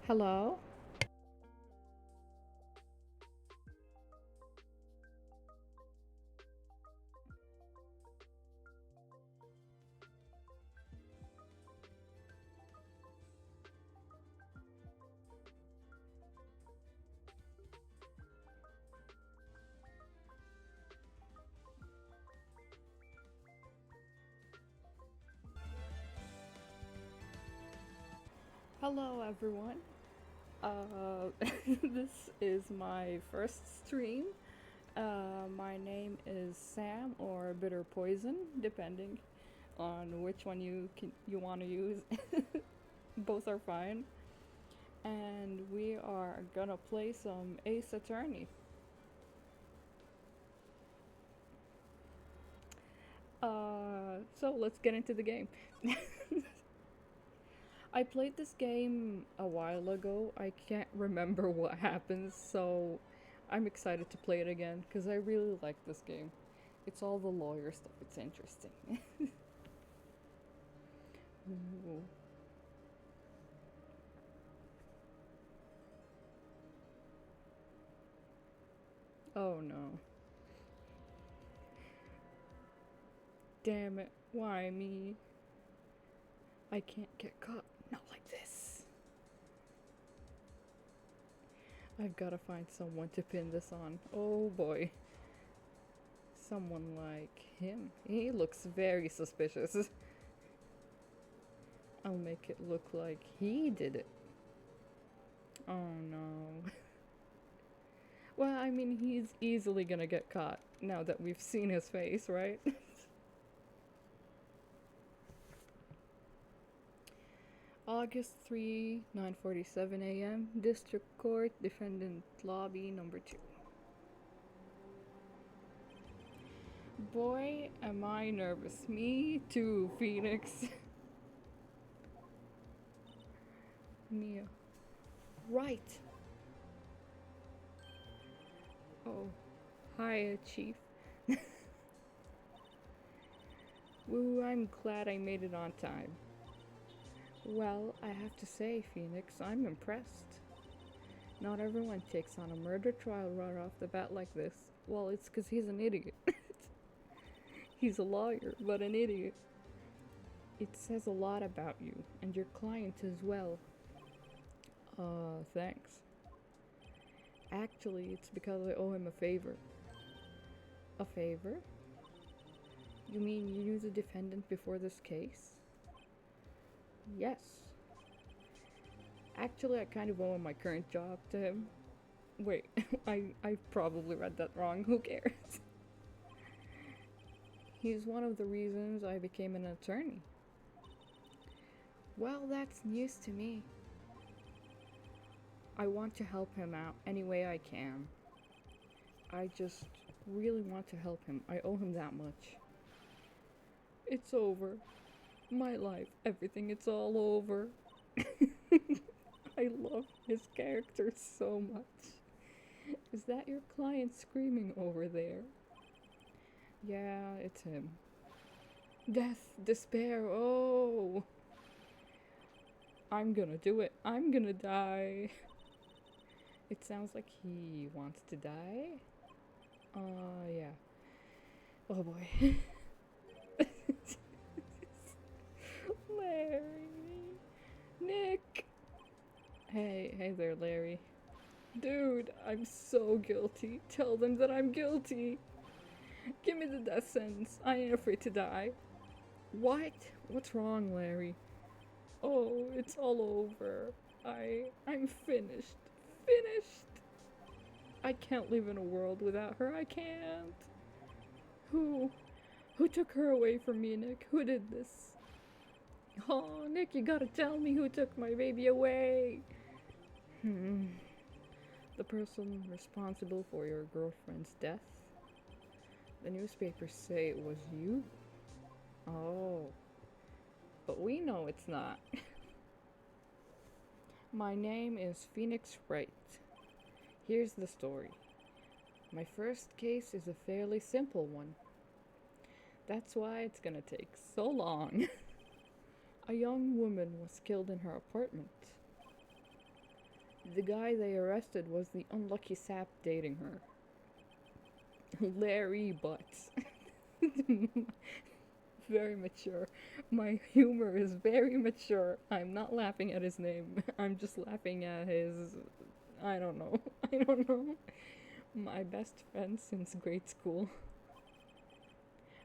Hello? Hello, everyone. This is my first stream. My name is Sam or Bitter Poison, depending on which one you want to use. Both are fine. And we are gonna play some Ace Attorney. So let's get into the game. I played this game a while ago. I can't remember what happens, so I'm excited to play it again because I really like this game. It's all the lawyer stuff, it's interesting. Ooh. Oh no. Damn it. Why me? I can't get caught. Not like this. I've gotta find someone to pin this on. Oh boy. Someone like him. He looks very suspicious. I'll make it look like he did it. Oh no. Well, I mean, he's easily gonna get caught now that we've seen his face, right? August 3, 9:47 a.m. District Court, Defendant Lobby number 2. Boy, am I nervous. Me too, Phoenix. Mia. Right. Oh, hi, Chief. Woo, I'm glad I made it on time. Well, I have to say, Phoenix, I'm impressed. Not everyone takes on a murder trial right off the bat like this. Well, it's because he's an idiot. He's a lawyer, but an idiot. It says a lot about you, and your client as well. Thanks. Actually, it's because I owe him a favor. A favor? You mean you knew the defendant before this case? Yes. Actually, I kind of owe my current job to him. Wait, I probably read that wrong. Who cares? He's one of the reasons I became an attorney. Well, that's news to me. I want to help him out any way I can. I just really want to help him. I owe him that much. It's over. My life, everything, it's all over. I love his character so much. Is that your client screaming over there? Yeah, it's him. Death, despair, oh! I'm gonna do it. I'm gonna die. It sounds like he wants to die. Yeah. Oh boy. Larry. Nick. Hey there, Larry. Dude, I'm so guilty. Tell them that I'm guilty. Give me the death sentence. I ain't afraid to die. What? What's wrong, Larry? Oh, it's all over. I'm finished. Finished. I can't live in a world without her. I can't. Who? Who took her away from me, Nick? Who did this? Oh, Nick, you gotta tell me who took my baby away. The person responsible for your girlfriend's death? The newspapers say it was you. Oh. But we know it's not. My name is Phoenix Wright. Here's the story. My first case is a fairly simple one. That's why it's gonna take so long. A young woman was killed in her apartment. The guy they arrested was the unlucky sap dating her. Larry Butts. Very mature. My humor is very mature. I'm not laughing at his name. I'm just laughing at his. I don't know. I don't know. My best friend since grade school.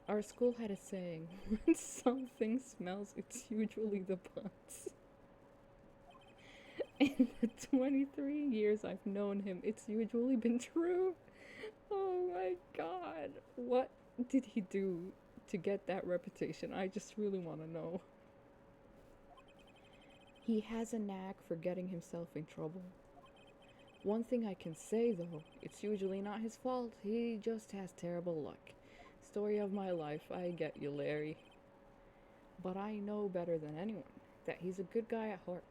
Our school had a saying, when something smells, it's usually the butts. In the 23 years I've known him, it's usually been true. Oh my god. What did he do to get that reputation? I just really want to know. He has a knack for getting himself in trouble. One thing I can say though, it's usually not his fault. He just has terrible luck. Story of my life, I get you, Larry. But I know better than anyone that he's a good guy at heart.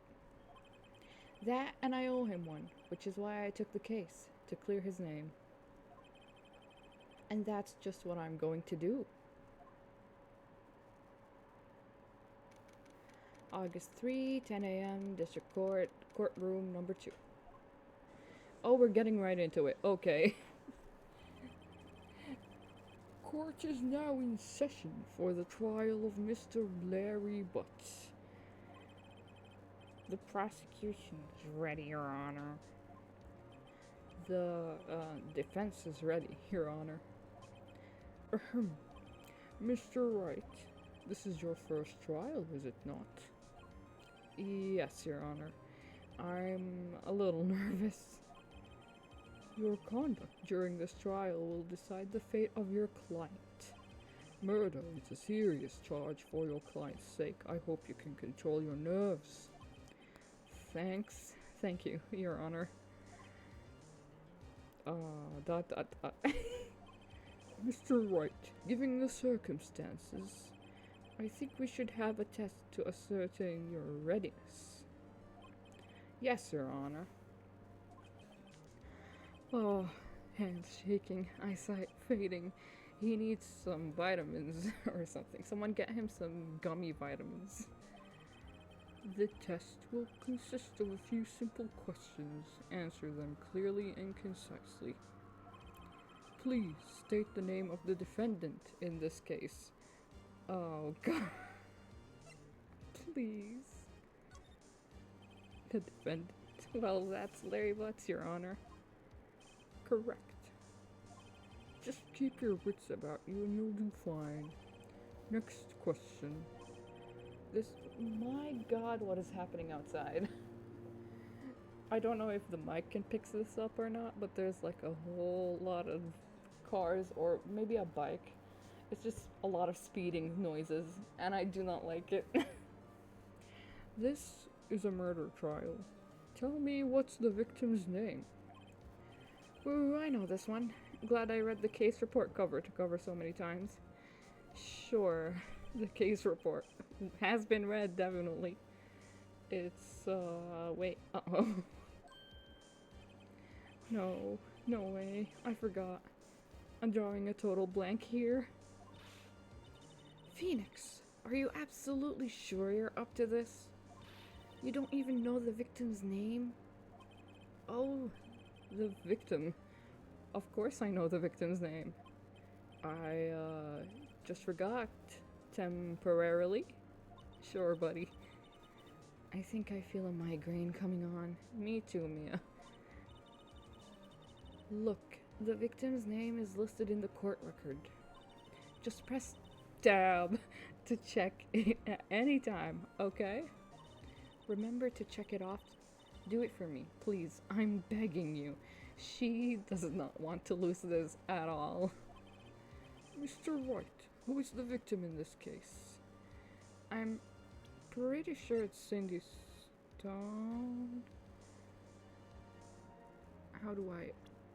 That, and I owe him one, which is why I took the case, to clear his name. And that's just what I'm going to do. August 3, 10 a.m., District Court, courtroom number 2. Oh, we're getting right into it. Okay. Court is now in session for the trial of Mr. Larry Butts. The prosecution's ready, Your Honor. The defense is ready, Your Honor. Mr. Wright, this is your first trial, is it not? Yes, Your Honor. I'm a little nervous. Your conduct during this trial will decide the fate of your client. Murder is a serious charge for your client's sake. I hope you can control your nerves. Thanks. Thank you, Your Honor. Mr. Wright, given the circumstances, I think we should have a test to ascertain your readiness. Yes, Your Honor. Oh, hands shaking, eyesight fading. He needs some vitamins or something. Someone get him some gummy vitamins. The test will consist of a few simple questions. Answer them clearly and concisely. Please state the name of the defendant in this case. Oh, God. Please. The defendant. Well, that's Larry Butts, Your Honor. Correct. Just keep your wits about you and you'll do fine. Next question. My God, what is happening outside? I don't know if the mic can pick this up or not, but there's like a whole lot of cars or maybe a bike. It's just a lot of speeding noises, and I do not like it. This is a murder trial. Tell me, what's the victim's name? Ooh, I know this one. Glad I read the case report cover to cover so many times. Sure, the case report has been read, definitely. It's, wait, uh-oh. No, no way, I forgot. I'm drawing a total blank here. Phoenix, are you absolutely sure you're up to this? You don't even know the victim's name? Oh, the victim. Of course I know the victim's name. I, just forgot. Temporarily? Sure, buddy. I think I feel a migraine coming on. Me too, Mia. Look, the victim's name is listed in the court record. Just press tab to check it at any time, okay? Remember to check it off. Do it for me, please. I'm begging you. She does not want to lose this at all. Mr. Wright, who is the victim in this case? I'm pretty sure it's Cindy Stone. How do I...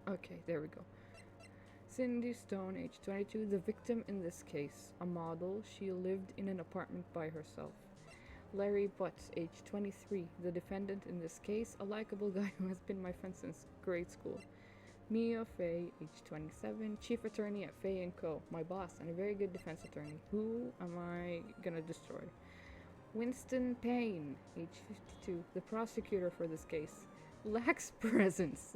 Okay, there we go. Cindy Stone, age 22, the victim in this case. A model, she lived in an apartment by herself. Larry Butts, age 23, the defendant in this case, a likable guy who has been my friend since grade school. Mia Fey, age 27, chief attorney at Fey & Co., my boss and a very good defense attorney. Who am I gonna destroy? Winston Payne, age 52, the prosecutor for this case. Lacks presence.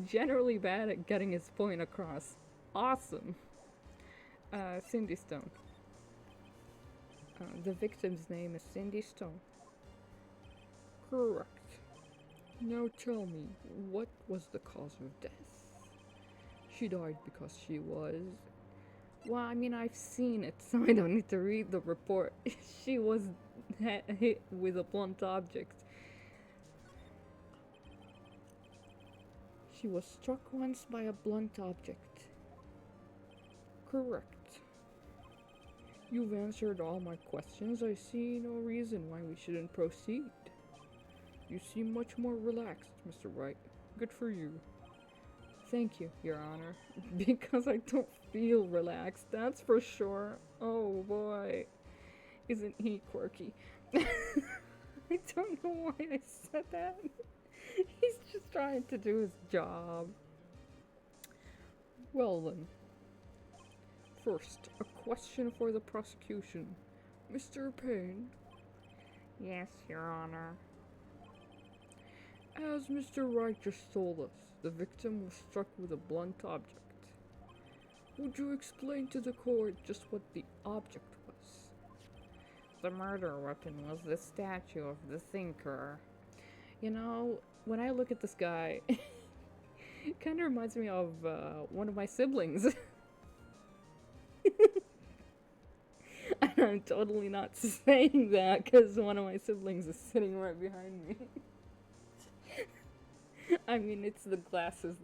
Generally bad at getting his point across. Awesome. Cindy Stone. The victim's name is Cindy Stone. Correct. Now tell me, what was the cause of death? She died because she was... Well, I mean, I've seen it, so I don't need to read the report. She was hit with a blunt object. She was struck once by a blunt object. Correct. You've answered all my questions. I see no reason why we shouldn't proceed. You seem much more relaxed, Mr. Wright. Good for you. Thank you, Your Honor. Because I don't feel relaxed, that's for sure. Oh boy. Isn't he quirky? I don't know why I said that. He's just trying to do his job. Well then. First, a question for the prosecution. Mr. Payne? Yes, Your Honor. As Mr. Wright just told us, the victim was struck with a blunt object. Would you explain to the court just what the object was? The murder weapon was the statue of the thinker. You know, when I look at this guy, it kind of reminds me of one of my siblings. And I'm totally not saying that because one of my siblings is sitting right behind me. I mean, it's the glasses.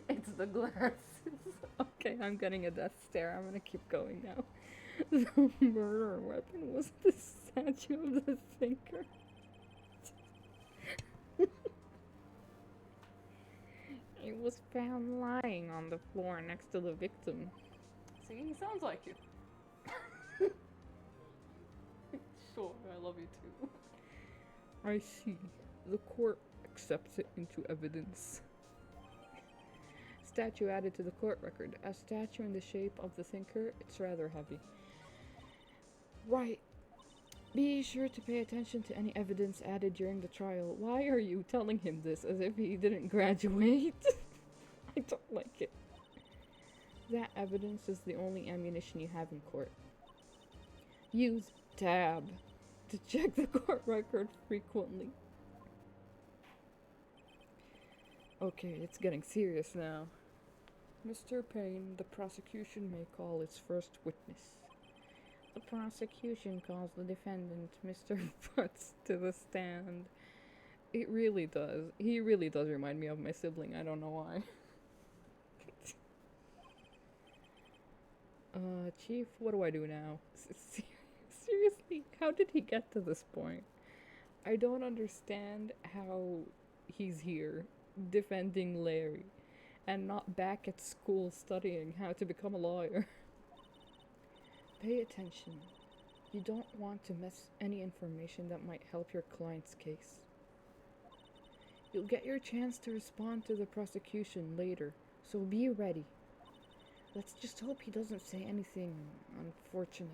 It's the glasses. Okay, I'm getting a death stare. I'm gonna keep going now. The murder weapon was the statue of the thinker. It was found lying on the floor next to the victim. See, he sounds like you. Sure, I love you too. I see. The court accepts it into evidence. Statue added to the court record. A statue in the shape of the thinker, it's rather heavy. Right. Be sure to pay attention to any evidence added during the trial. Why are you telling him this as if he didn't graduate? I don't like it. That evidence is the only ammunition you have in court. Use tab to check the court record frequently. Okay, it's getting serious now. Mr. Payne, the prosecution may call its first witness. The prosecution calls the defendant, Mr. Butts, to the stand. It really does. He really does remind me of my sibling. I don't know why. Chief, what do I do now? Seriously, how did he get to this point? I don't understand how he's here, defending Larry, and not back at school studying how to become a lawyer. Pay attention. You don't want to miss any information that might help your client's case. You'll get your chance to respond to the prosecution later, so be ready. Let's just hope he doesn't say anything unfortunate.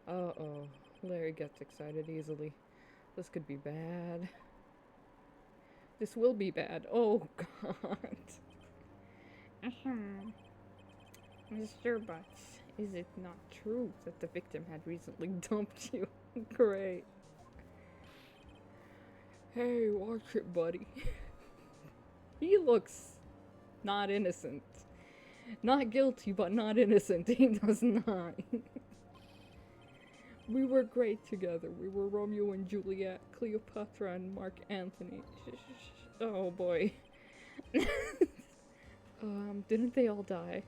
Uh-oh. Larry gets excited easily. This could be bad. This will be bad. Oh, God. Mr. Butts, is it not true that the victim had recently dumped you? Great. Hey, watch it, buddy. He looks not innocent. Not guilty, but not innocent. He does not. We were great together. We were Romeo and Juliet, Cleopatra and Mark Antony. Oh boy. Didn't they all die?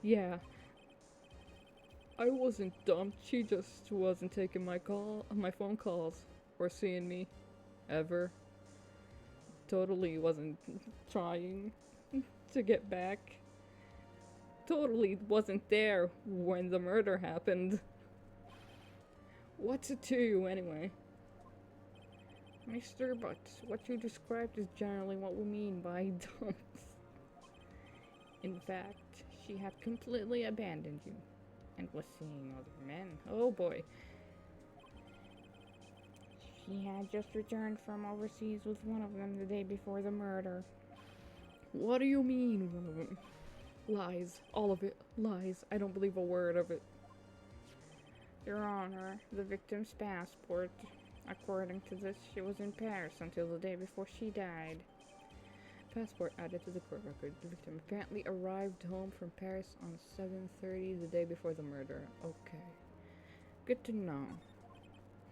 Yeah. I wasn't dumped. She just wasn't taking my phone calls or seeing me ever. Totally wasn't trying to get back. Totally wasn't there when the murder happened. What's it to you anyway? Mr. Butts, what you described is generally what we mean by dumps. In fact, she had completely abandoned you and was seeing other men. Oh boy. He had just returned from overseas with one of them the day before the murder. What do you mean, one of them? Lies. All of it. Lies. I don't believe a word of it. Your Honor, the victim's passport. According to this, she was in Paris until the day before she died. Passport added to the court record. The victim apparently arrived home from Paris on 7:30 the day before the murder. Okay. Good to know.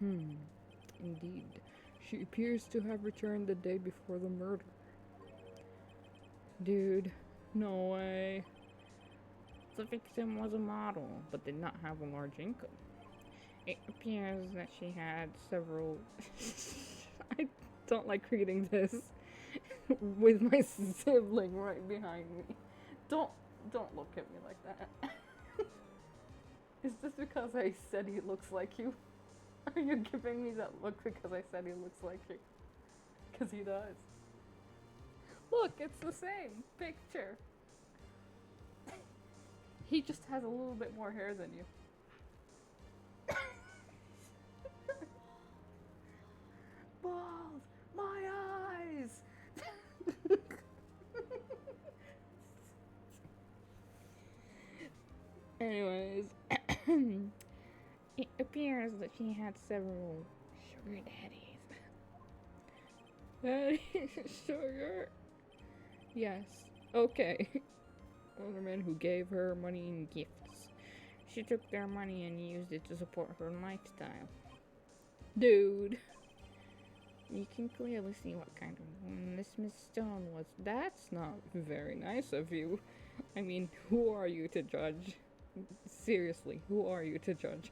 Indeed. She appears to have returned the day before the murder. Dude, no way. The victim was a model, but did not have a large income. It appears that she had several... I don't like reading this with my sibling right behind me. Don't look at me like that. Is this because I said he looks like you? Are you giving me that look because I said he looks like you? Because he does. Look, it's the same picture. He just has a little bit more hair than you. Balls! My eyes! Anyways. It appears that she had several sugar daddies. Sugar? Yes. Okay. Older men who gave her money and gifts. She took their money and used it to support her lifestyle. Dude. You can clearly see what kind of woman this Miss Stone was. That's not very nice of you. I mean, who are you to judge? Seriously, who are you to judge?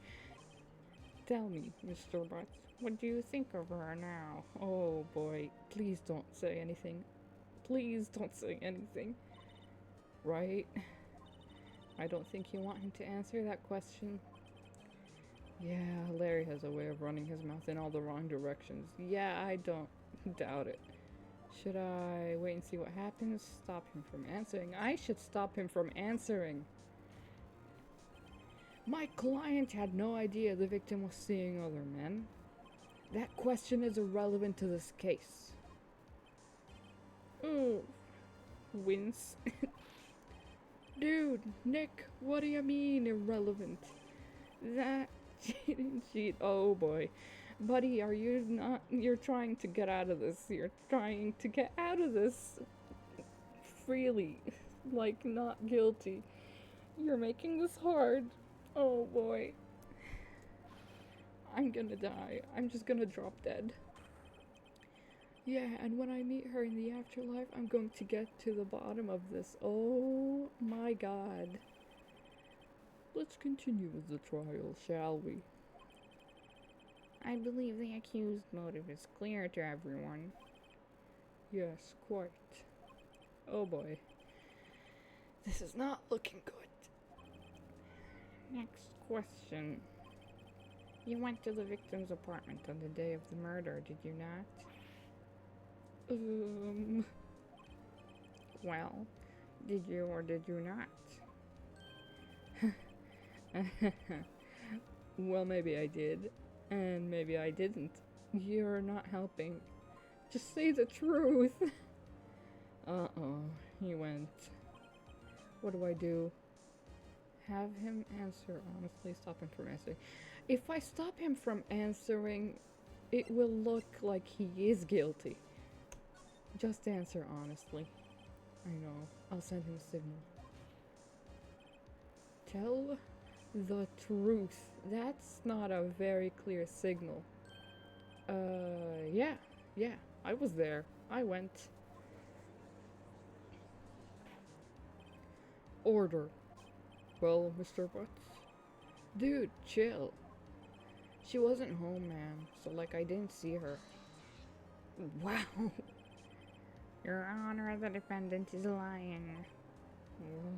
Tell me, Mr. Butts, what do you think of her now? Oh boy, please don't say anything. Please don't say anything. Right? I don't think you want him to answer that question. Yeah, Larry has a way of running his mouth in all the wrong directions. Yeah, I don't doubt it. Should I wait and see what happens? Stop him from answering? I should stop him from answering. My client had no idea the victim was seeing other men. That question is irrelevant to this case. Ooh. Wince. Dude, Nick, what do you mean irrelevant? That she didn't cheat. Oh boy. Buddy, are you not? You're trying to get out of this. You're trying to get out of this freely. Like, not guilty. You're making this hard. Oh boy. I'm gonna die. I'm just gonna drop dead. Yeah, and when I meet her in the afterlife, I'm going to get to the bottom of this. Oh my god. Let's continue with the trial, shall we? I believe the accused motive is clear to everyone. Yes, quite. Oh boy. This is not looking good. Next question. You went to the victim's apartment on the day of the murder, did you not? Well, did you or did you not? Well, maybe I did, and maybe I didn't. You're not helping. Just say the truth. Uh-oh, he went. What do I do? Have him answer honestly. Stop him from answering. If I stop him from answering, it will look like he is guilty. Just answer honestly. I know. I'll send him a signal. Tell the truth. That's not a very clear signal. Yeah. I was there. I went. Order. Well, Mr. Butts? Dude, chill. She wasn't home, man. So, like, I didn't see her. Wow. Your Honor, the defendant is lying.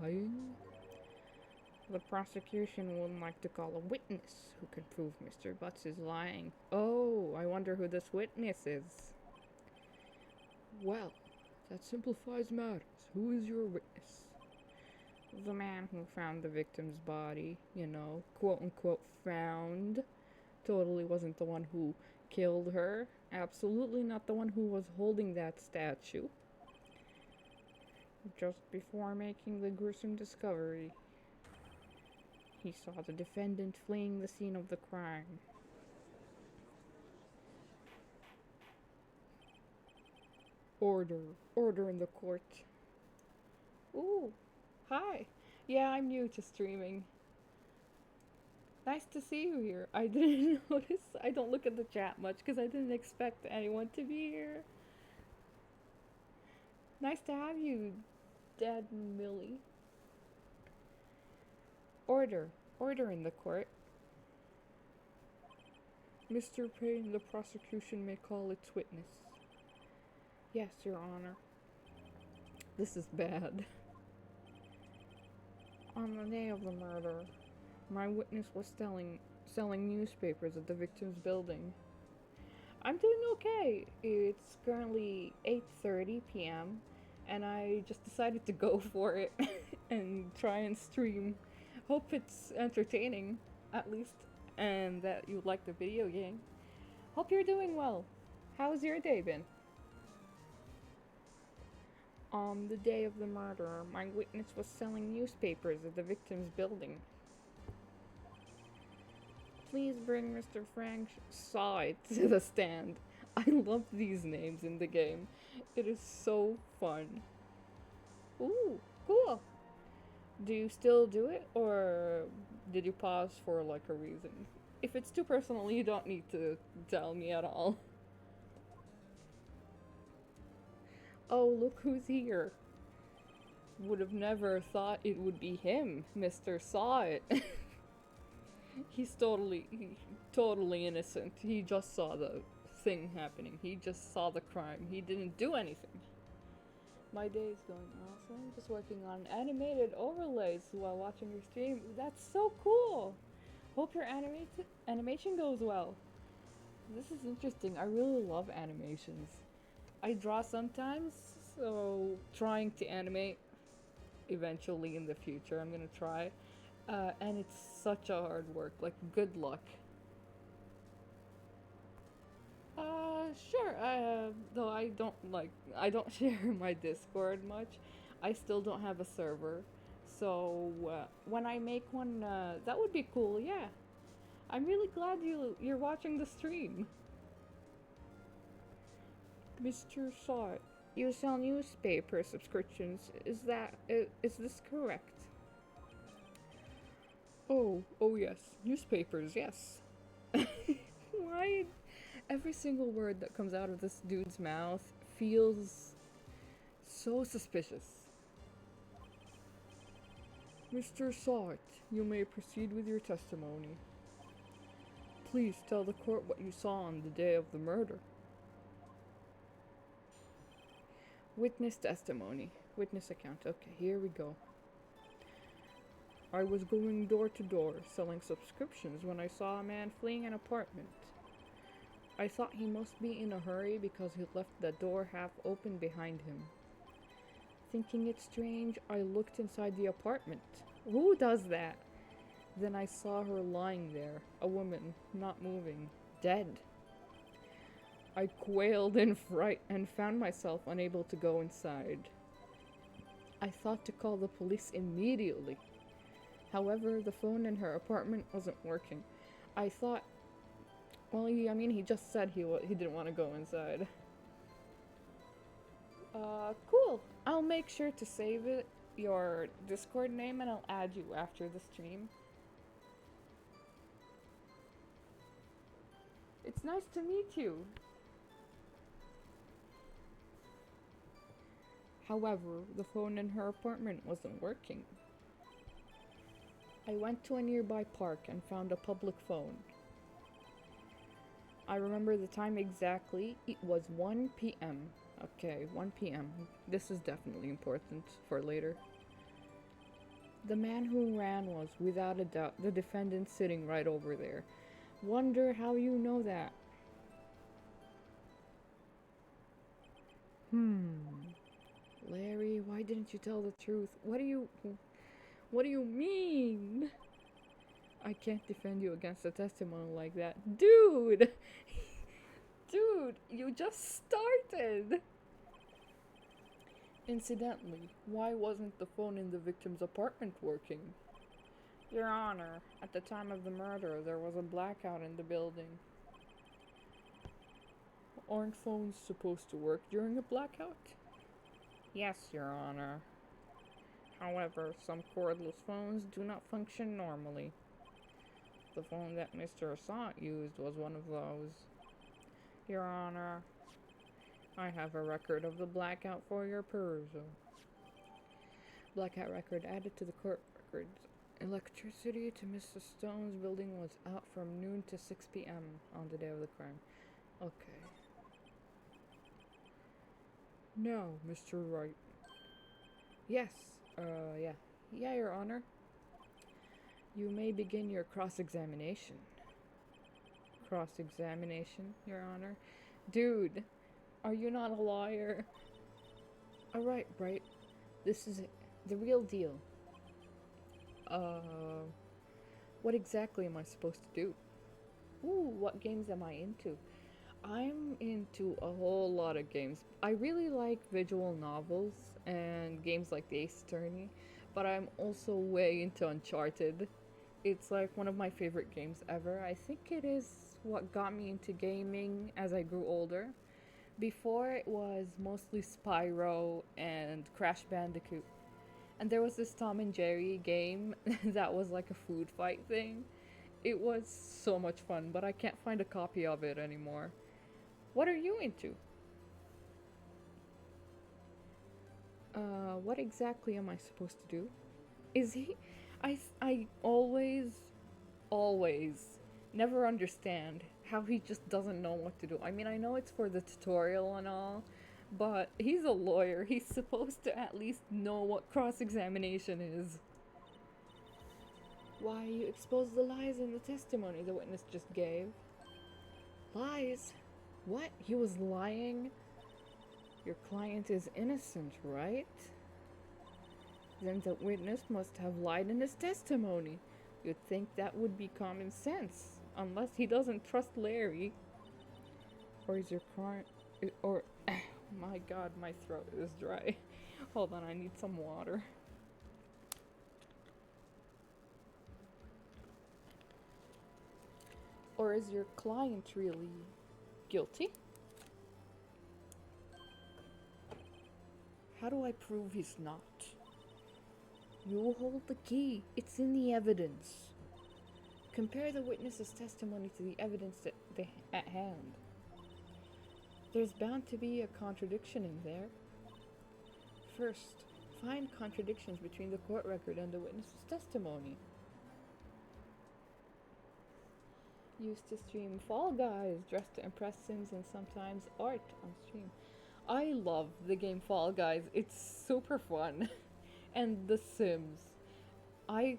Lying? The prosecution would like to call a witness who can prove Mr. Butts is lying. Oh, I wonder who this witness is. Well, that simplifies matters. Who is your witness? The man who found the victim's body, quote unquote found. Totally wasn't the one who killed her. Absolutely not the one who was holding that statue. Just before making the gruesome discovery, he saw the defendant fleeing the scene of the crime. Order. Order in the court. Ooh, hi. Yeah, I'm new to streaming. Nice to see you here. I didn't notice. I don't look at the chat much because I didn't expect anyone to be here. Nice to have you, Dad and Millie. Order. Order in the court. Mr. Payne, the prosecution may call its witness. Yes, Your Honor. This is bad. On the day of the murder, my witness was selling newspapers at the victim's building. I'm doing okay. It's currently 8:30 p.m. and I just decided to go for it and try and stream. Hope it's entertaining, at least, and that you like the video game. Hope you're doing well. How's your day been? On the day of the murder, my witness was selling newspapers at the victim's building. Please bring Mr. Frank Side to the stand. I love these names in the game. It is so fun. Ooh, cool. Do you still do it, or did you pause for like a reason? If it's too personal, you don't need to tell me at all. Oh, look who's here. Would have never thought it would be him, Mr. Saw It. He's totally innocent. He just saw the thing happening. He just saw the crime. He didn't do anything. My day is going awesome. Just working on animated overlays while watching your stream. That's so cool. Hope your animation goes well. This is interesting. I really love animations. I draw sometimes, so trying to animate eventually in the future. I'm gonna try. And it's such a hard work. Like, good luck. Sure. Though I don't share my Discord much. I still don't have a server. So, when I make one, that would be cool, yeah. I'm really glad you're watching the stream. Mr. Saw It. You sell newspaper subscriptions. Is this correct? Oh yes. Newspapers, yes. Why? Every single word that comes out of this dude's mouth feels so suspicious. Mr. Saw It, you may proceed with your testimony. Please tell the court what you saw on the day of the murder. Witness testimony. Witness account. Okay, here we go. I was going door to door selling subscriptions when I saw a man fleeing an apartment. I thought he must be in a hurry because he left the door half open behind him. Thinking it strange, I looked inside the apartment. Who does that? Then I saw her lying there, a woman, not moving, dead. I quailed in fright and found myself unable to go inside. I thought to call the police immediately. However, the phone in her apartment wasn't working. I thought, well, he just said he didn't want to go inside. Cool. I'll make sure to save your Discord name, and I'll add you after the stream. It's nice to meet you. However, the phone in her apartment wasn't working. I went to a nearby park and found a public phone. I remember the time exactly. It was 1 p.m. Okay, 1 p.m. This is definitely important for later. The man who ran was, without a doubt, the defendant sitting right over there. Wonder how you know that. Larry, why didn't you tell the truth? What do you mean? I can't defend you against a testimony like that. Dude! Dude, you just started! Incidentally, why wasn't the phone in the victim's apartment working? Your Honor, at the time of the murder, there was a blackout in the building. Aren't phones supposed to work during a blackout? Yes, Your Honor. However, some cordless phones do not function normally. The phone that Mr. Assad used was one of those. Your Honor, I have a record of the blackout for your perusal. Blackout record added to the court records. Electricity to Mr. Stone's building was out from noon to 6 p.m. on the day of the crime. Okay. Now, Mr. Wright. Yes, yeah. Yeah, Your Honor. You may begin your cross-examination. Cross-examination, Your Honor? Dude, are you not a lawyer? Alright, Wright. This is it. The real deal. What exactly am I supposed to do? Ooh, what games am I into? I'm into a whole lot of games. I really like visual novels and games like the Ace Attorney, but I'm also way into Uncharted. It's like one of my favorite games ever. I think it is what got me into gaming as I grew older. Before it was mostly Spyro and Crash Bandicoot. And there was this Tom and Jerry game that was like a food fight thing. It was so much fun, but I can't find a copy of it anymore. What are you into? What exactly am I supposed to do? Is he? I always never understand how he just doesn't know what to do. I mean, I know it's for the tutorial and all, but he's a lawyer. He's supposed to at least know what cross-examination is. Why, you exposed the lies in the testimony the witness just gave. Lies? What? He was lying? Your client is innocent, right? Then the witness must have lied in his testimony. You'd think that would be common sense, unless he doesn't trust Larry. Or is your client... Or... My god, my throat is dry. Hold on, I need some water. Or is your client really guilty? How do I prove he's not? You hold the key. It's in the evidence. Compare the witness's testimony to the evidence at hand. There's bound to be a contradiction in there. First, find contradictions between the court record and the witness's testimony. Used to stream Fall Guys, dressed to impress Sims and sometimes art on stream. I love the game Fall Guys. It's super fun. And The Sims. I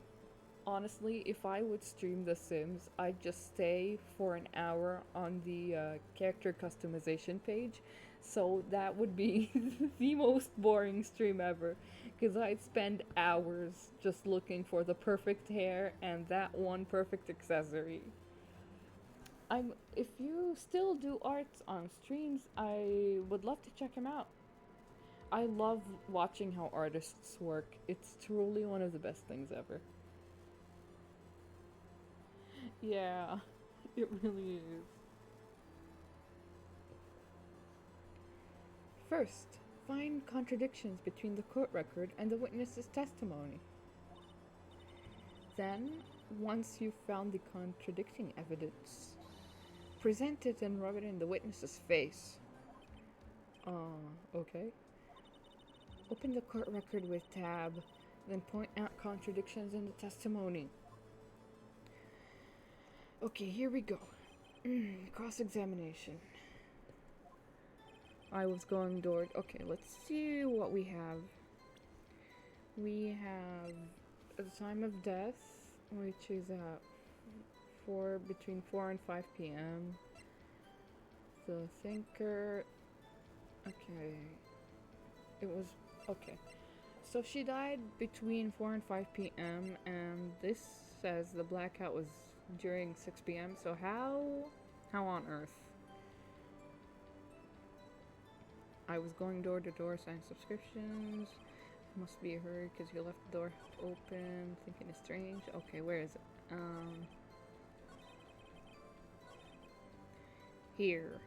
honestly, if I would stream The Sims, I'd just stay for an hour on the character customization page. So that would be the most boring stream ever. Because I'd spend hours just looking for the perfect hair and that one perfect accessory. If you still do arts on streams, I would love to check them out. I love watching how artists work. It's truly one of the best things ever. Yeah, it really is. First, find contradictions between the court record and the witness's testimony. Then, once you've found the contradicting evidence, present it and rub it in the witness's face. Okay. Open the court record with tab, then point out contradictions in the testimony. Okay, here we go. Cross-examination. I was going door. Okay, let's see what we have. We have the time of death, which is at between 4 and 5 p.m. The thinker. Okay. It was okay. So she died between 4 and 5 p.m. and this says the blackout was during 6 p.m. So how on earth? I was going door to door signing subscriptions. Must be a hurry because you left the door open, thinking it's strange. Okay, where is it? Here.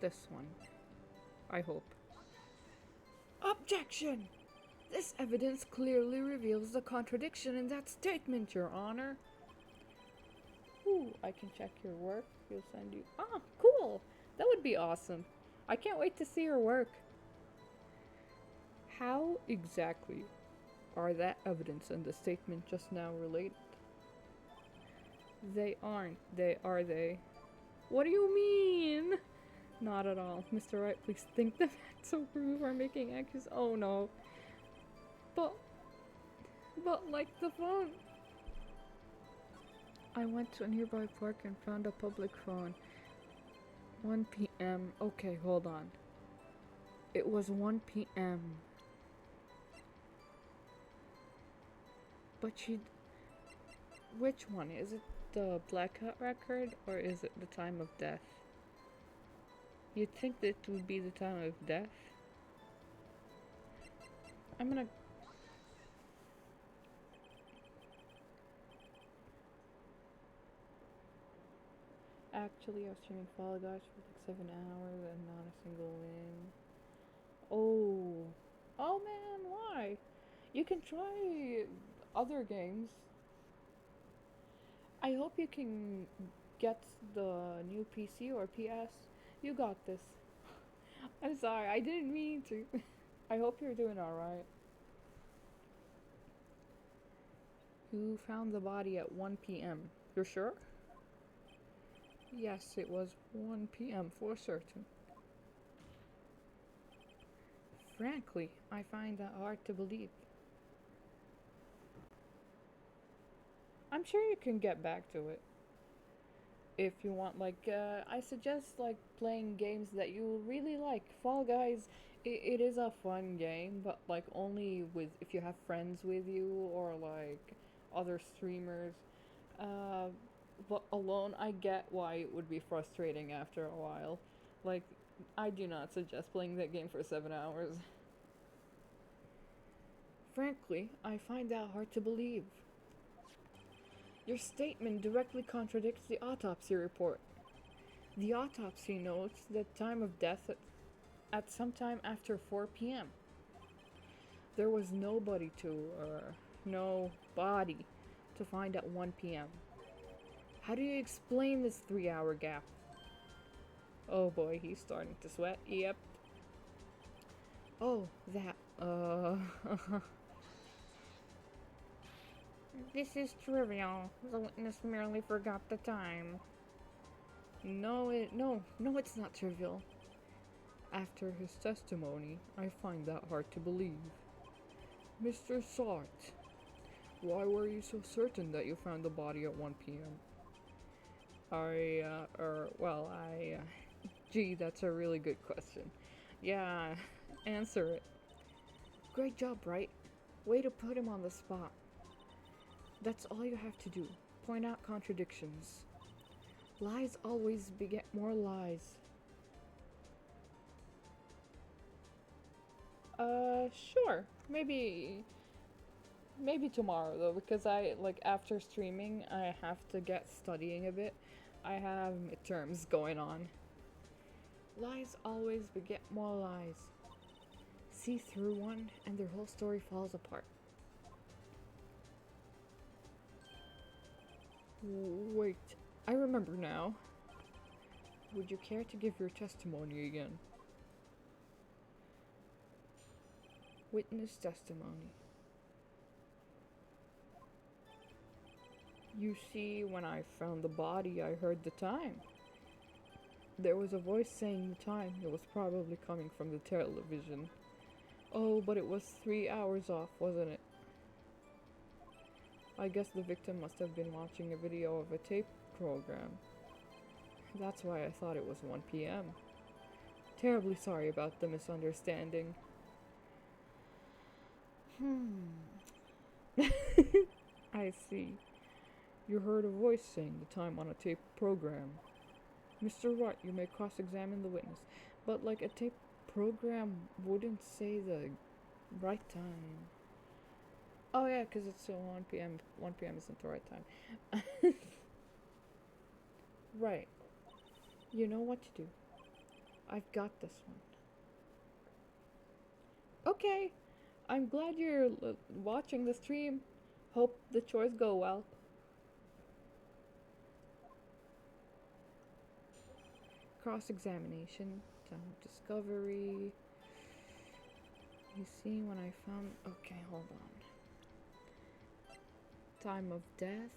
This one. I hope. Objection! This evidence clearly reveals the contradiction in that statement, Your Honor. Ooh, I can check your work. He'll send you. Ah, cool! That would be awesome. I can't wait to see your work. How exactly are that evidence and the statement just now related? They aren't. Are they? What do you mean? Not at all. Mr. Wright, please think the facts so prove are making actions. Oh no. But like the phone. I went to a nearby park and found a public phone. 1 p.m. Okay, hold on. It was 1 p.m. But which one? Is it the blackout record or is it the time of death? You'd think that it would be the time of death. I'm gonna... Actually, I was streaming Fall Guys for like 7 hours and not a single win. Oh. Oh man, why? You can try other games. I hope you can get the new PC or PS. You got this. I'm sorry, I didn't mean to. I hope you're doing alright. Who found the body at 1 p.m.? You're sure? Yes, it was 1 p.m. for certain. Frankly, I find that hard to believe. I'm sure you can get back to it. If you want, like, I suggest, like, playing games that you really like. Fall Guys, it is a fun game, but, like, only if you have friends with you or, like, other streamers. But alone, I get why it would be frustrating after a while. Like, I do not suggest playing that game for 7 hours. Frankly, I find that hard to believe. Your statement directly contradicts the autopsy report. The autopsy notes the time of death at some time after 4 p.m. There was no body to find at 1 p.m. How do you explain this 3-hour gap? Oh boy, he's starting to sweat. Yep. Oh, that, This is trivial. The witness merely forgot the time. No, it's not trivial. After his testimony, I find that hard to believe. Mr. Sart, why were you so certain that you found the body at 1 p.m.? Gee, that's a really good question. Yeah, answer it. Great job, Wright. Way to put him on the spot. That's all you have to do. Point out contradictions. Lies always beget more lies. Sure. Maybe tomorrow though, because after streaming, I have to get studying a bit. I have midterms going on. Lies always beget more lies. See through one, and their whole story falls apart. Wait, I remember now. Would you care to give your testimony again? Witness testimony. You see, when I found the body, I heard the time. There was a voice saying the time. It was probably coming from the television. Oh, but it was 3 hours off, wasn't it? I guess the victim must have been watching a video of a tape program. That's why I thought it was 1 p.m. Terribly sorry about the misunderstanding. I see. You heard a voice saying the time on a tape program. Mr. Wright, you may cross-examine the witness, but like a tape program wouldn't say the right time. Oh yeah, because it's still 1 p.m. 1 p.m. isn't the right time. Right. You know what to do. I've got this one. Okay. I'm glad you're watching the stream. Hope the chores go well. Cross-examination. Time of discovery. You see when I found... Okay, hold on. Time of death.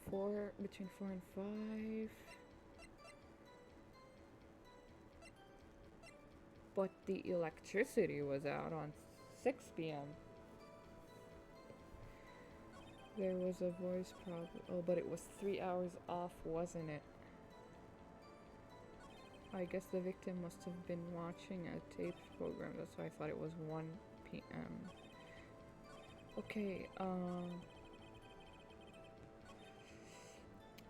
Between 4 and 5. But the electricity was out on 6 p.m. There was a voice problem. Oh, but it was 3 hours off, wasn't it? I guess the victim must have been watching a taped program. That's why I thought it was 1 p.m. Okay,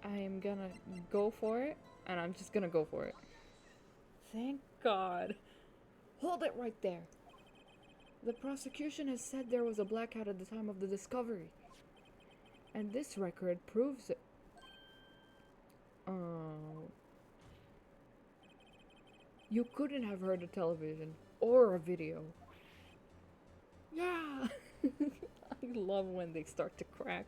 I am gonna go for it, and I'm just gonna go for it. Thank God. Hold it right there. The prosecution has said there was a blackout at the time of the discovery. And this record proves it. You couldn't have heard a television or a video. Yeah! I love when they start to crack.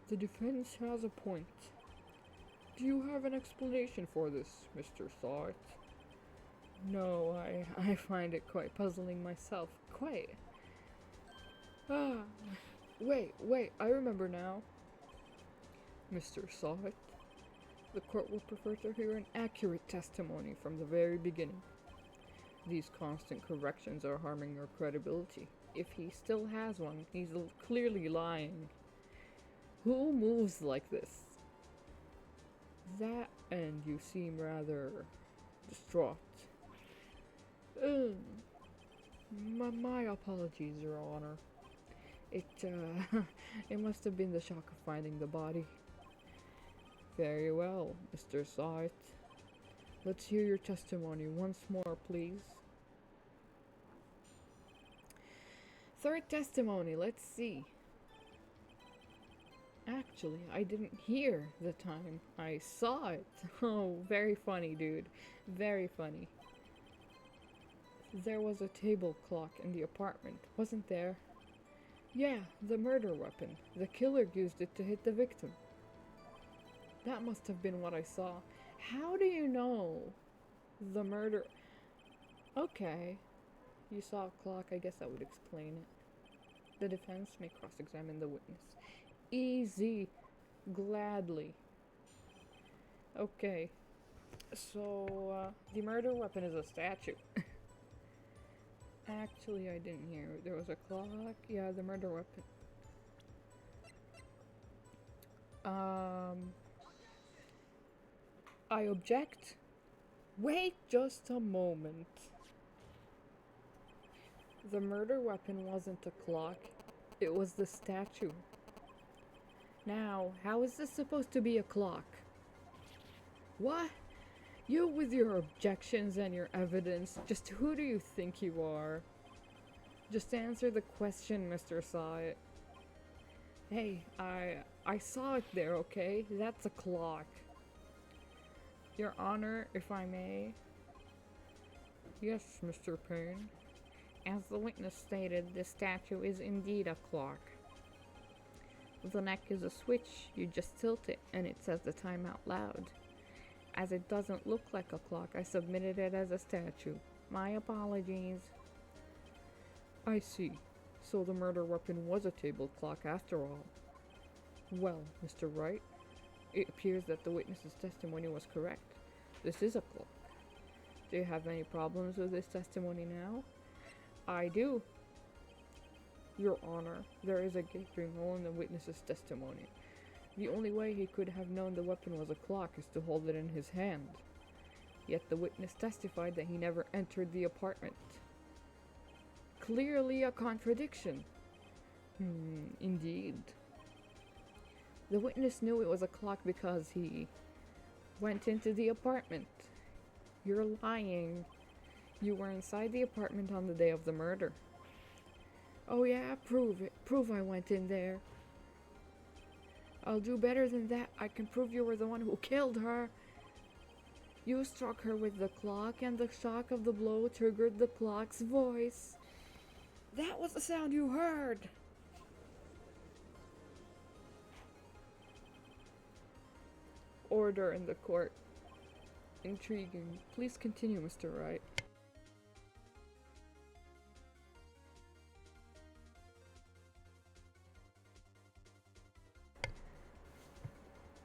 The defense has a point. Do you have an explanation for this, Mr. Sart? No, I find it quite puzzling myself. Quite. Wait, I remember now. Mr. Sart, the court will prefer to hear an accurate testimony from the very beginning. These constant corrections are harming your credibility. If he still has one, he's clearly lying. Who moves like this? That, and you seem rather distraught. My apologies, Your Honor. It must have been the shock of finding the body. Very well, Mr. Sart. Let's hear your testimony once more, please. Third testimony, let's see. Actually, I didn't hear the time. I saw it. Oh, very funny, dude. Very funny. There was a table clock in the apartment, wasn't there? Yeah, the murder weapon. The killer used it to hit the victim. That must have been what I saw. How do you know? The murder... Okay. You saw a clock, I guess that would explain it. The defense may cross-examine the witness. Easy. Gladly. Okay. So, the murder weapon is a statue. Actually, I didn't hear. There was a clock. Yeah, the murder weapon. I object. Wait just a moment. The murder weapon wasn't a clock. It was the statue. Now, how is this supposed to be a clock? What? You with your objections and your evidence, just who do you think you are? Just answer the question, Mr. Syatt. Hey, I saw it there, okay? That's a clock. Your Honor, if I may. Yes, Mr. Payne. As the witness stated, this statue is indeed a clock. The neck is a switch, you just tilt it and it says the time out loud. As it doesn't look like a clock, I submitted it as a statue. My apologies. I see. So the murder weapon was a table clock after all. Well, Mr. Wright, it appears that the witness's testimony was correct. This is a clock. Do you have any problems with this testimony now? I do. Your Honor, there is a gaping hole in the witness's testimony. The only way he could have known the weapon was a clock is to hold it in his hand. Yet the witness testified that he never entered the apartment. Clearly a contradiction. Indeed. The witness knew it was a clock because he went into the apartment. You're lying. You were inside the apartment on the day of the murder. Oh yeah, prove it. Prove I went in there. I'll do better than that. I can prove you were the one who killed her. You struck her with the clock, and the shock of the blow triggered the clock's voice. That was the sound you heard. Order in the court. Intriguing. Please continue, Mr. Wright.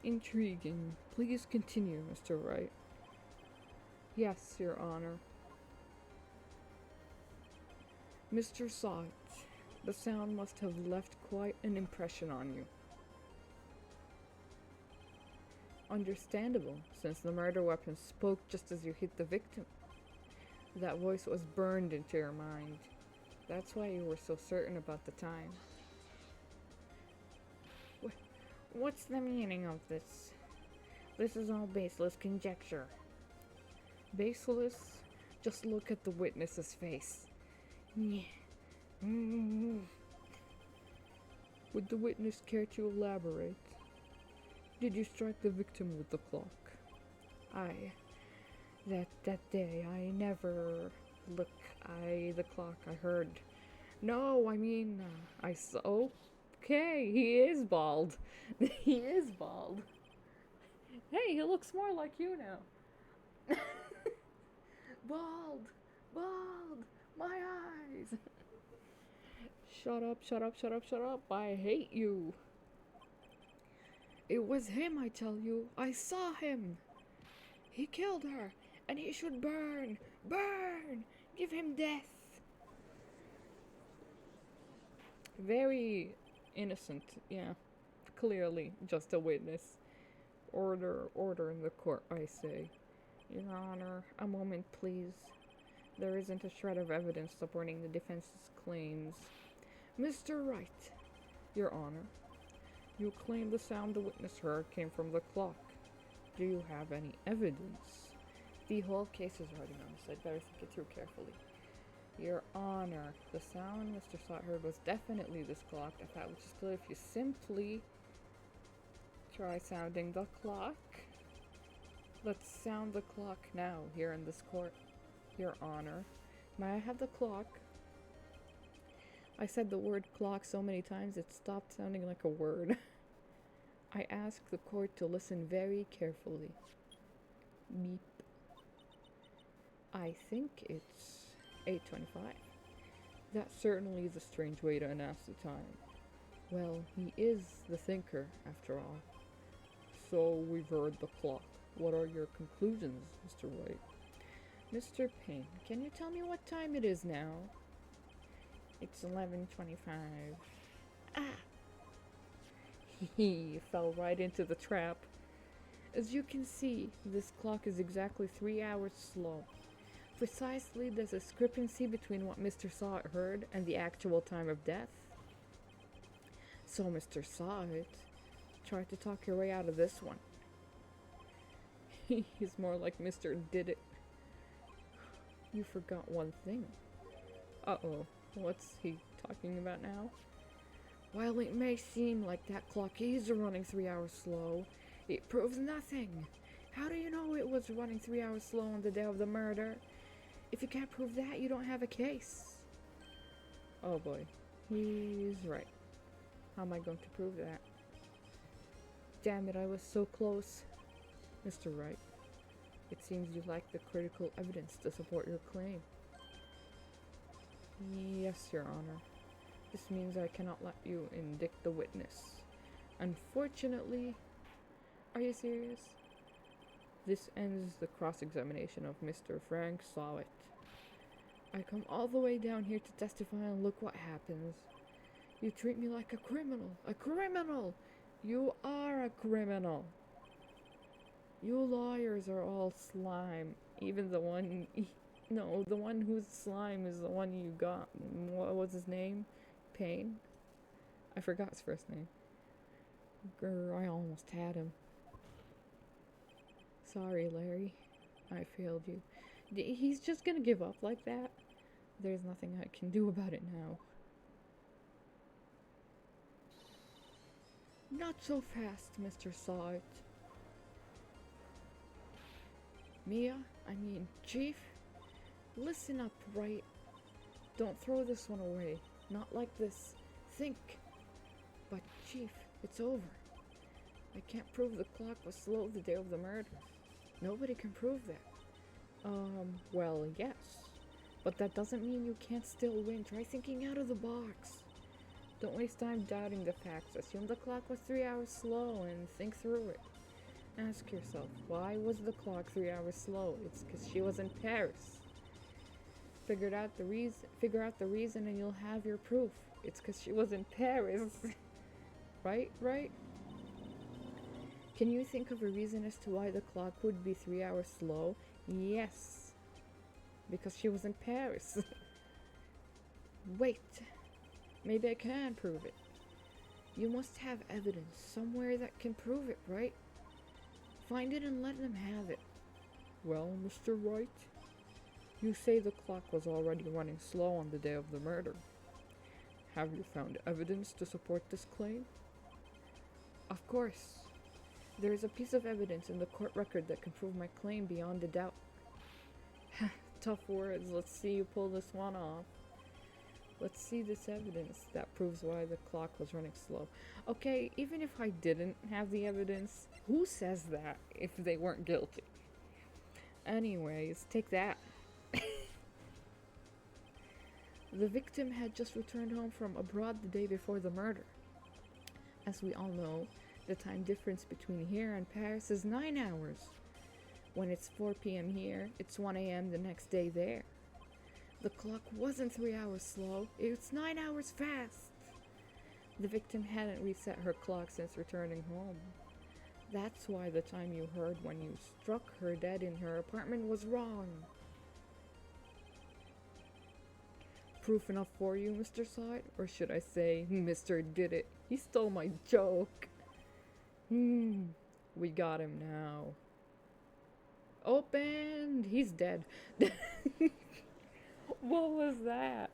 Intriguing. Please continue, Mr. Wright. Yes, Your Honor. Mr. Saw it. The sound must have left quite an impression on you. Understandable, since the murder weapon spoke just as you hit the victim. That voice was burned into your mind. That's why you were so certain about the time. What's the meaning of this? This is all baseless conjecture. Baseless? Just look at the witness's face. Would the witness care to elaborate? Did you strike the victim with the clock? That day, I never... Look, the clock, I heard. No, I mean, I saw... Okay, he is bald. He is bald. Hey, he looks more like you now. Bald! Bald! My eyes! Shut up, shut up, shut up, shut up. I hate you. It was him, I tell you. I saw him. He killed her, and he should burn. Burn! Give him death. Very innocent, yeah. Clearly, just a witness. Order in the court, I say. Your Honor, a moment, please. There isn't a shred of evidence supporting the defense's claims. Mr. Wright, Your Honor, you claim the sound the witness heard came from the clock. Do you have any evidence? The whole case is writing on this. I'd better think it through carefully. Your Honor, the sound Mr. Slot heard was definitely this clock. If that was just clear, if you simply try sounding the clock. Let's sound the clock now, here in this court. Your Honor, may I have the clock? I said the word clock so many times it stopped sounding like a word. I ask the court to listen very carefully. Beep. I think it's 8:25. That certainly is a strange way to announce the time. Well, he is the thinker, after all. So we've heard the clock. What are your conclusions, Mr. Wright? Mr. Payne, can you tell me what time it is now? It's 11:25. Ah! He fell right into the trap. As you can see, this clock is exactly 3 hours slow. Precisely the discrepancy between what Mr. Saw heard and the actual time of death. So Mr. Saw it. Try to talk your way out of this one. He's more like Mr. Did It. You forgot one thing. Uh-oh. What's he talking about now? While it may seem like that clock is running 3 hours slow, it proves nothing. How do you know it was running 3 hours slow on the day of the murder? If you can't prove that, you don't have a case. Oh boy. He's right. How am I going to prove that? Damn it, I was so close. Mr. Wright, it seems you lack the critical evidence to support your claim. Yes, Your Honor. This means I cannot let you indict the witness. Unfortunately... Are you serious? This ends the cross-examination of Mr. Frank Sawit. I come all the way down here to testify and look what happens. You treat me like a criminal. A criminal! You are a criminal. You lawyers are all slime. Even the one... No, the one whose slime is the one you got. What was his name? Payne? I forgot his first name. Grr, I almost had him. Sorry, Larry. I failed you. He's just gonna give up like that? There's nothing I can do about it now. Not so fast, Mr. Saw-It. Mia, Chief, listen up, Wright. Don't throw this one away. Not like this. Think. But, Chief, it's over. I can't prove the clock was slow the day of the murder. Nobody can prove that. Well, yes. But that doesn't mean you can't still win. Try thinking out of the box. Don't waste time doubting the facts. Assume the clock was 3 hours slow and think through it. Ask yourself, why was the clock 3 hours slow? It's because she was in Paris. Figure out the reason and you'll have your proof. It's because she was in Paris. Right? Can you think of a reason as to why the clock would be 3 hours slow? Yes. Because she was in Paris. Wait. Maybe I can prove it. You must have evidence somewhere that can prove it, right? Find it and let them have it. Well, Mr. Wright, you say the clock was already running slow on the day of the murder. Have you found evidence to support this claim? Of course. There is a piece of evidence in the court record that can prove my claim beyond a doubt. Tough words. Let's see you pull this one off. Let's see this evidence that proves why the clock was running slow. Okay, even if I didn't have the evidence, who says that if they weren't guilty? Anyways, take that. The victim had just returned home from abroad the day before the murder. As we all know, the time difference between here and Paris is 9 hours. When it's 4 p.m. here, it's 1 a.m. the next day there. The clock wasn't 3 hours slow, it's 9 hours fast. The victim hadn't reset her clock since returning home. That's why the time you heard when you struck her dead in her apartment was wrong. Proof enough for you, Mr. Saw-It? Or should I say, Mr. Did It? He stole my joke. We got him now. Opened! He's dead. What was that?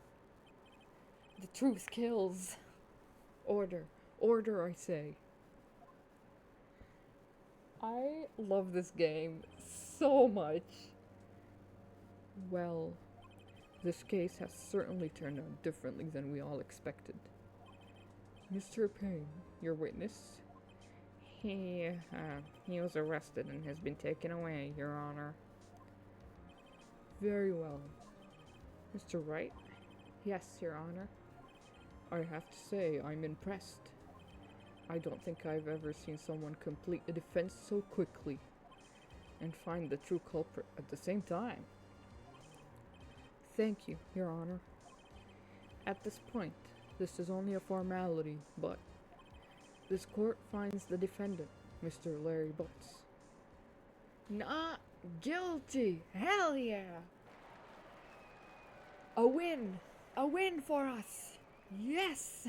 The truth kills. Order. Order, I say. I love this game so much. Well, this case has certainly turned out differently than we all expected. Mr. Payne, your witness? He was arrested and has been taken away, Your Honor. Very well. Mr. Wright? Yes, Your Honor. I have to say, I'm impressed. I don't think I've ever seen someone complete a defense so quickly and find the true culprit at the same time. Thank you, Your Honor. At this point, this is only a formality, but this court finds the defendant, Mr. Larry Butts, not guilty. Hell yeah! A win! A win for us! Yes!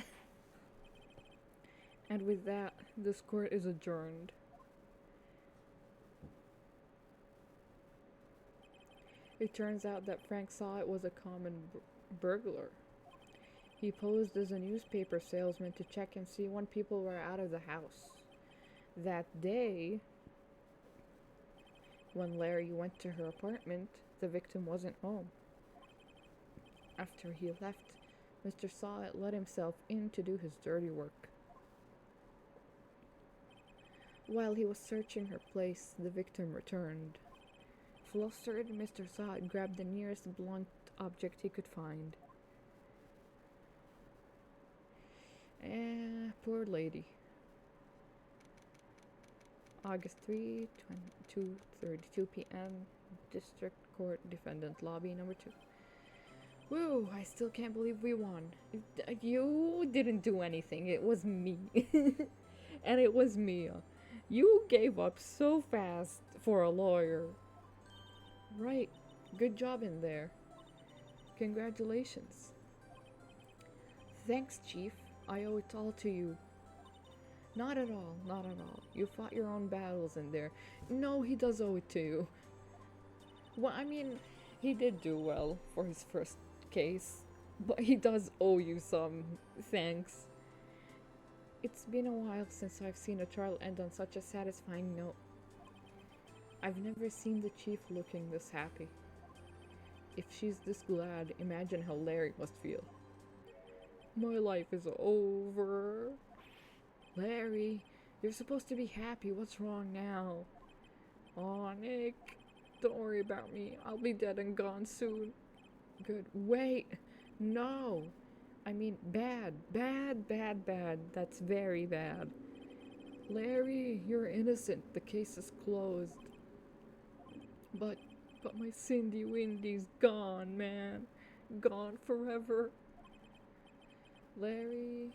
And with that, this court is adjourned. It turns out that Frank Saw-It was a common burglar. He posed as a newspaper salesman to check and see when people were out of the house. That day, when Larry went to her apartment, the victim wasn't home. After he left, Mr. Saw-It let himself in to do his dirty work. While he was searching her place, the victim returned. Flustered, Mr. Saw-It grabbed the nearest blunt object he could find. Poor lady. August 3, 2:32 p.m. District Court Defendant Lobby number 2. Woo, I still can't believe we won. You didn't do anything. It was me. And it was Mia. You gave up so fast for a lawyer. Right. Good job in there. Congratulations. Thanks, Chief. I owe it all to you. Not at all, not at all. You fought your own battles in there. No, he does owe it to you. Well, I mean, he did do well for his first case, but he does owe you some thanks. It's been a while since I've seen a trial end on such a satisfying note. I've never seen the chief looking this happy. If she's this glad, imagine how Larry must feel. My life is over. Larry, you're supposed to be happy. What's wrong now? Aw, Nick, don't worry about me. I'll be dead and gone soon. Good. Wait. No. I mean, bad. Bad, bad, bad. That's very bad. Larry, you're innocent. The case is closed. But my Cindy Windy's gone, man. Gone forever. Larry...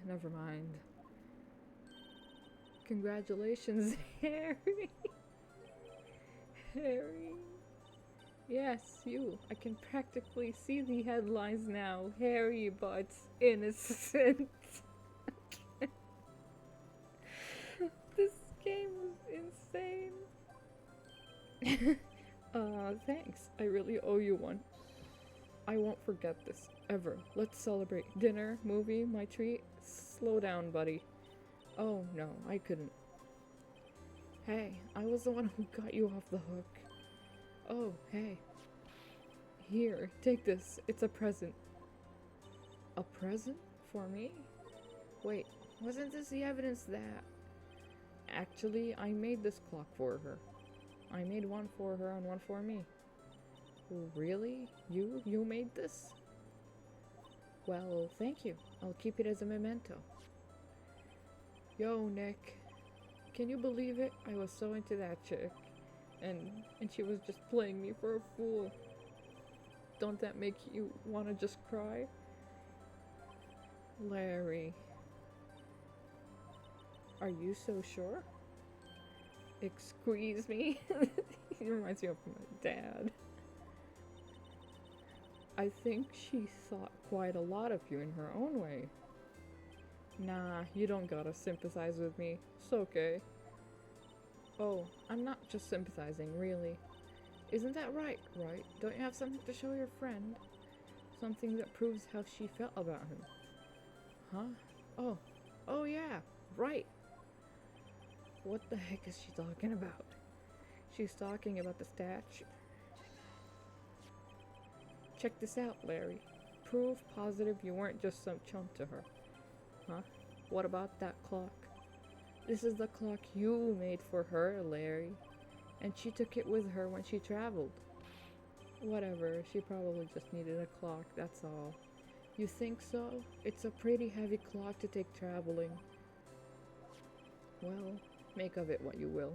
never mind. Congratulations, Harry. Harry. Yes, you. I can practically see the headlines now. Harry but innocent. This game was insane. Thanks. I really owe you one. I won't forget this, ever. Let's celebrate. Dinner, movie, my treat. Slow down, buddy. Oh, no, I couldn't. Hey, I was the one who got you off the hook. Oh, hey. Here, take this. It's a present. A present? For me? Wait, wasn't this the evidence that... Actually, I made this clock for her. I made one for her and one for me. Really? You made this? Well, thank you. I'll keep it as a memento. Yo, Nick. Can you believe it? I was so into that chick. And she was just playing me for a fool. Don't that make you want to just cry? Larry. Are you so sure? Excuse me? He reminds me of my dad. I think she thought quite a lot of you in her own way. Nah, you don't gotta sympathize with me. It's okay. Oh, I'm not just sympathizing, really. Isn't that right, Wright? Don't you have something to show your friend? Something that proves how she felt about him. Huh? Oh yeah, right. What the heck is she talking about? She's talking about the statue. Check this out, Larry. Proof positive you weren't just some chump to her. Huh? What about that clock? This is the clock you made for her, Larry. And she took it with her when she traveled. Whatever, she probably just needed a clock, that's all. You think so? It's a pretty heavy clock to take traveling. Well, make of it what you will.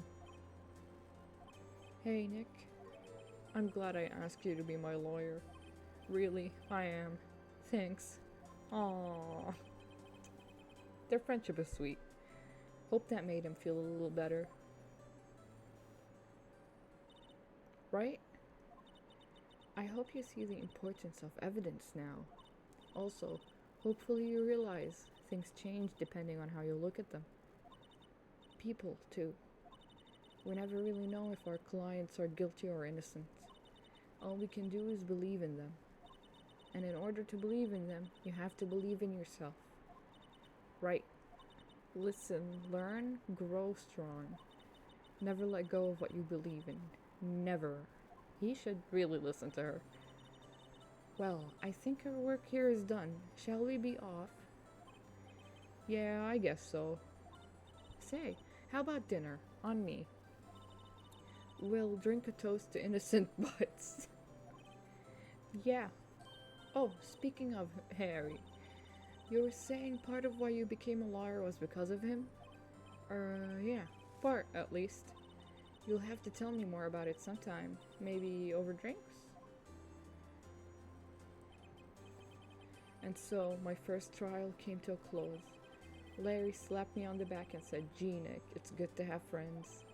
Hey, Nick. I'm glad I asked you to be my lawyer. Really, I am. Thanks. Aww. Their friendship is sweet. Hope that made him feel a little better. Right? I hope you see the importance of evidence now. Also, hopefully you realize things change depending on how you look at them. People, too. We never really know if our clients are guilty or innocent. All we can do is believe in them. And in order to believe in them, you have to believe in yourself. Right. Listen, learn, grow strong. Never let go of what you believe in. Never. He should really listen to her. Well, I think our work here is done. Shall we be off? Yeah, I guess so. Say, how about dinner? On me. We'll drink a toast to innocent butts. Yeah. Oh, speaking of Harry, you were saying part of why you became a lawyer was because of him? Yeah, part at least. You'll have to tell me more about it sometime. Maybe over drinks? And so, my first trial came to a close. Larry slapped me on the back and said, "Gee, Nick, it's good to have friends.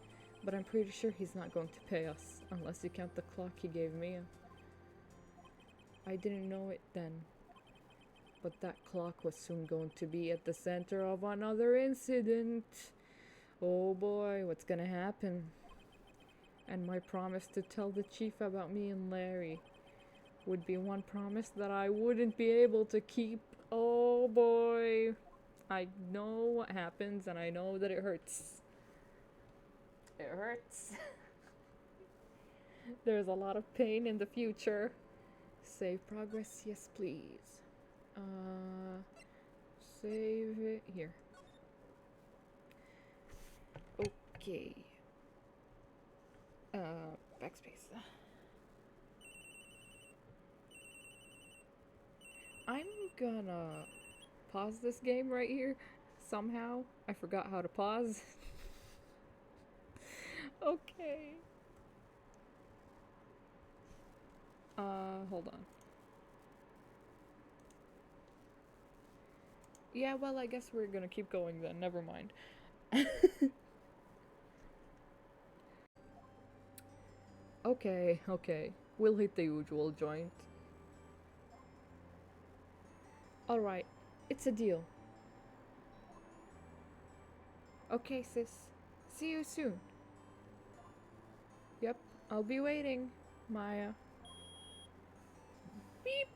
But I'm pretty sure he's not going to pay us, unless you count the clock he gave me." I didn't know it then. But that clock was soon going to be at the center of another incident. Oh boy, what's gonna happen? And my promise to tell the chief about me and Larry would be one promise that I wouldn't be able to keep. Oh boy. I know what happens and I know that it hurts. It hurts. There's a lot of pain in the future. Save progress, yes please. Save it here. Okay. Backspace. I'm gonna pause this game right here. Somehow, I forgot how to pause. Okay. Hold on. Yeah, well, I guess we're gonna keep going then. Never mind. Okay. We'll hit the usual joint. Alright, it's a deal. Okay, sis. See you soon. Yep, I'll be waiting, Maya. Beep!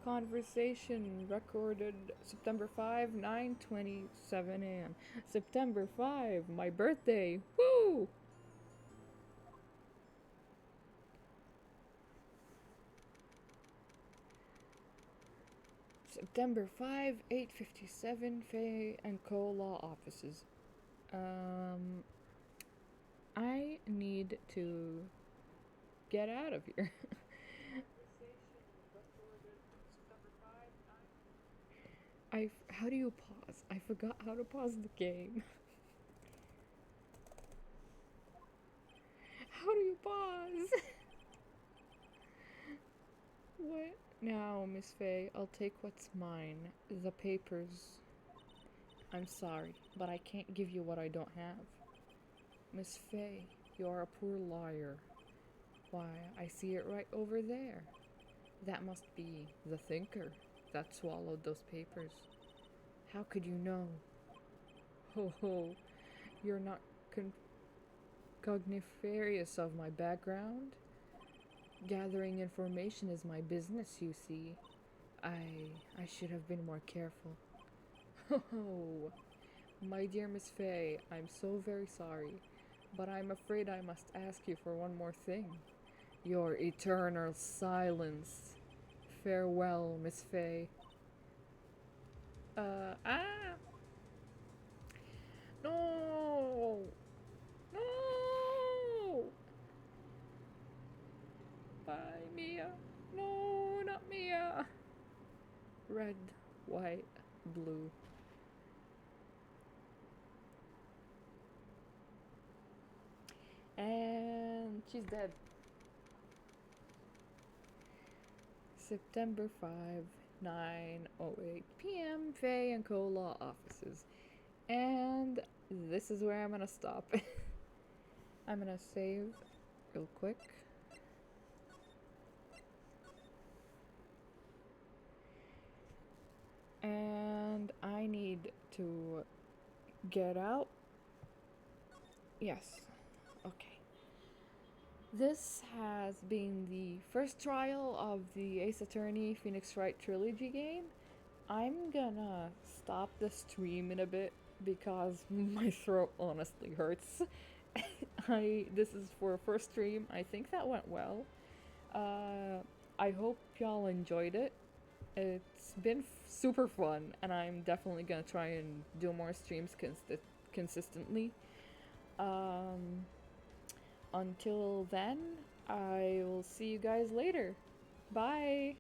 Conversation recorded September 5, 9:27 a.m. September 5, my birthday! Woo! September 5, 8:57, Fay and Co. Law Offices. I need to get out of here. How do you pause? I forgot how to pause the game. How do you pause? What? Now, Miss Fay, I'll take what's mine. The papers. I'm sorry, but I can't give you what I don't have. Miss Fay, you're a poor liar. Why, I see it right over there. That must be the thinker that swallowed those papers. How could you know? Ho ho, you're not cogniferous of my background? Gathering information is my business, you see. I should have been more careful. Oh, my dear Miss Fay, I'm so very sorry, but I'm afraid I must ask you for one more thing. Your eternal silence. Farewell, Miss Fay. No! No! Bye, Mia. No, not Mia. Red, white, blue. And she's dead. September 5, 9:08 p.m. Fay and Co. Law Offices. And this is where I'm gonna stop. I'm gonna save real quick. And I need to get out. Yes. Okay. This has been the first trial of the Ace Attorney Phoenix Wright Trilogy game. I'm gonna stop the stream in a bit because my throat honestly hurts. This is for a first stream. I think that went well. I hope y'all enjoyed it. It's been super fun, and I'm definitely gonna try and do more streams consistently. Until then, I will see you guys later. Bye!